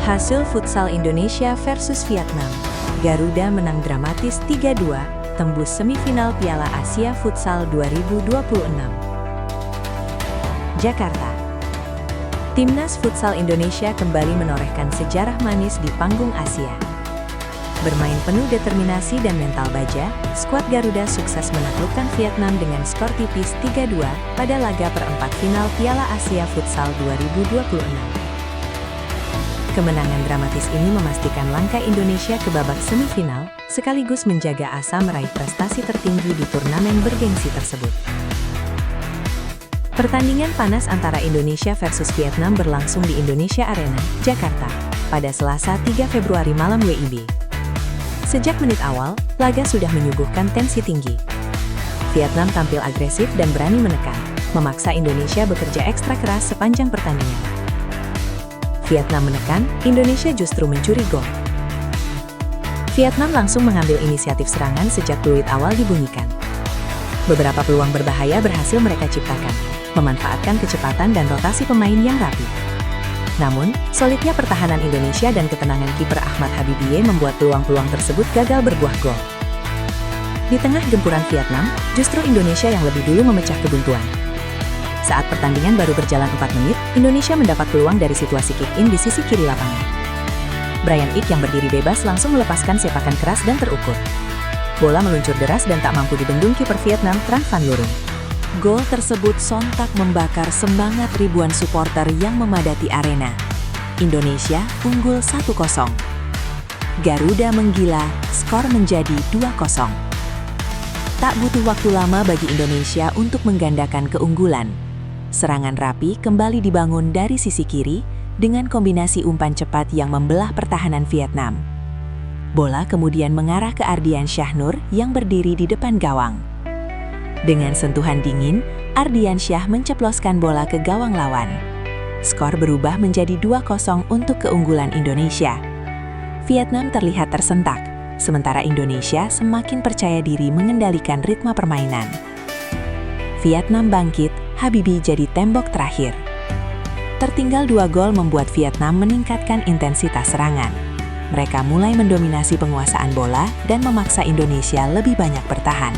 Hasil futsal Indonesia versus Vietnam. Garuda menang dramatis 3-2, tembus semifinal Piala Asia Futsal 2026. Jakarta. Timnas Futsal Indonesia kembali menorehkan sejarah manis di panggung Asia. Bermain penuh determinasi dan mental baja, skuad Garuda sukses menaklukkan Vietnam dengan skor tipis 3-2 pada laga perempat final Piala Asia Futsal 2026. Kemenangan dramatis ini memastikan langkah Indonesia ke babak semifinal, sekaligus menjaga asa meraih prestasi tertinggi di turnamen bergengsi tersebut. Pertandingan panas antara Indonesia versus Vietnam berlangsung di Indonesia Arena, Jakarta, pada Selasa 3 Februari malam WIB. Sejak menit awal, laga sudah menyuguhkan tensi tinggi. Vietnam tampil agresif dan berani menekan, memaksa Indonesia bekerja ekstra keras sepanjang pertandingan. Vietnam menekan, Indonesia justru mencuri gol. Vietnam langsung mengambil inisiatif serangan sejak peluit awal dibunyikan. Beberapa peluang berbahaya berhasil mereka ciptakan, memanfaatkan kecepatan dan rotasi pemain yang rapi. Namun, solidnya pertahanan Indonesia dan ketenangan kiper Ahmad Habibie membuat peluang-peluang tersebut gagal berbuah gol. Di tengah gempuran Vietnam, justru Indonesia yang lebih dulu memecah kebuntuan. Saat pertandingan baru berjalan 4 menit, Indonesia mendapat peluang dari situasi kick-in di sisi kiri lapangan. Brian Ik yang berdiri bebas langsung melepaskan sepakan keras dan terukur. Bola meluncur deras dan tak mampu dibendung kiper Vietnam Tran Van Lurung. Gol tersebut sontak membakar semangat ribuan supporter yang memadati arena. Indonesia unggul 1-0. Garuda menggila, skor menjadi 2-0. Tak butuh waktu lama bagi Indonesia untuk menggandakan keunggulan. Serangan rapi kembali dibangun dari sisi kiri dengan kombinasi umpan cepat yang membelah pertahanan Vietnam. Bola kemudian mengarah ke Ardian Syahnur yang berdiri di depan gawang. Dengan sentuhan dingin, Ardian Syah menceploskan bola ke gawang lawan. Skor berubah menjadi 2-0 untuk keunggulan Indonesia. Vietnam terlihat tersentak, sementara Indonesia semakin percaya diri mengendalikan ritme permainan. Vietnam bangkit, Habibie jadi tembok terakhir. Tertinggal 2 gol membuat Vietnam meningkatkan intensitas serangan. Mereka mulai mendominasi penguasaan bola dan memaksa Indonesia lebih banyak bertahan.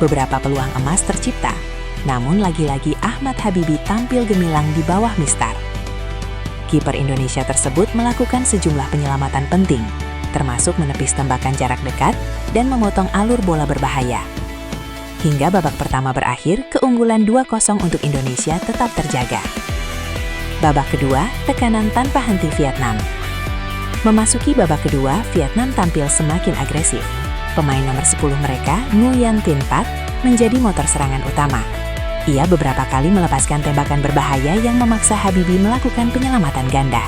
Beberapa peluang emas tercipta, namun lagi-lagi Ahmad Habibie tampil gemilang di bawah mistar. Kiper Indonesia tersebut melakukan sejumlah penyelamatan penting, termasuk menepis tembakan jarak dekat dan memotong alur bola berbahaya. Hingga babak pertama berakhir, keunggulan 2-0 untuk Indonesia tetap terjaga. Babak kedua, tekanan tanpa henti Vietnam. Memasuki babak kedua, Vietnam tampil semakin agresif. Pemain nomor 10 mereka, Nguyen Tin Pat, menjadi motor serangan utama. Ia beberapa kali melepaskan tembakan berbahaya yang memaksa Habibie melakukan penyelamatan ganda.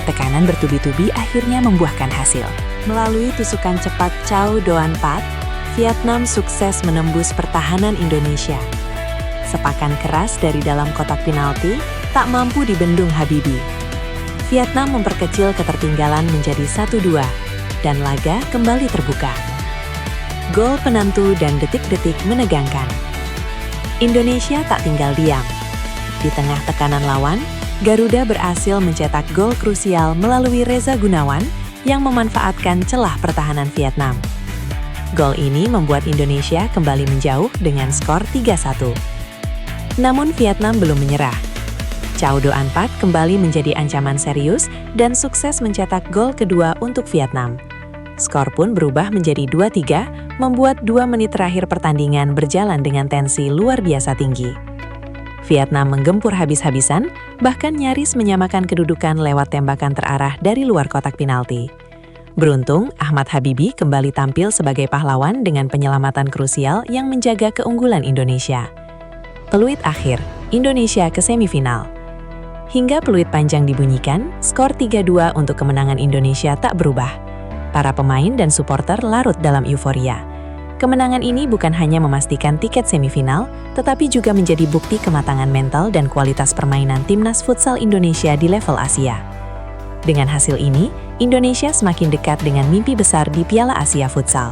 Tekanan bertubi-tubi akhirnya membuahkan hasil. Melalui tusukan cepat Chow Doan Pat, Vietnam sukses menembus pertahanan Indonesia. Sepakan keras dari dalam kotak penalti tak mampu dibendung Habibie. Vietnam memperkecil ketertinggalan menjadi 1-2 dan laga kembali terbuka. Gol penentu dan detik-detik menegangkan. Indonesia tak tinggal diam. Di tengah tekanan lawan, Garuda berhasil mencetak gol krusial melalui Reza Gunawan yang memanfaatkan celah pertahanan Vietnam. Gol ini membuat Indonesia kembali menjauh dengan skor 3-1. Namun Vietnam belum menyerah. Chow Doan Pat kembali menjadi ancaman serius dan sukses mencetak gol kedua untuk Vietnam. Skor pun berubah menjadi 2-3, membuat 2 menit terakhir pertandingan berjalan dengan tensi luar biasa tinggi. Vietnam menggempur habis-habisan, bahkan nyaris menyamakan kedudukan lewat tembakan terarah dari luar kotak penalti. Beruntung, Ahmad Habibie kembali tampil sebagai pahlawan dengan penyelamatan krusial yang menjaga keunggulan Indonesia. Peluit akhir, Indonesia ke semifinal. Hingga peluit panjang dibunyikan, skor 3-2 untuk kemenangan Indonesia tak berubah. Para pemain dan supporter larut dalam euforia. Kemenangan ini bukan hanya memastikan tiket semifinal, tetapi juga menjadi bukti kematangan mental dan kualitas permainan timnas futsal Indonesia di level Asia. Dengan hasil ini, Indonesia semakin dekat dengan mimpi besar di Piala Asia Futsal.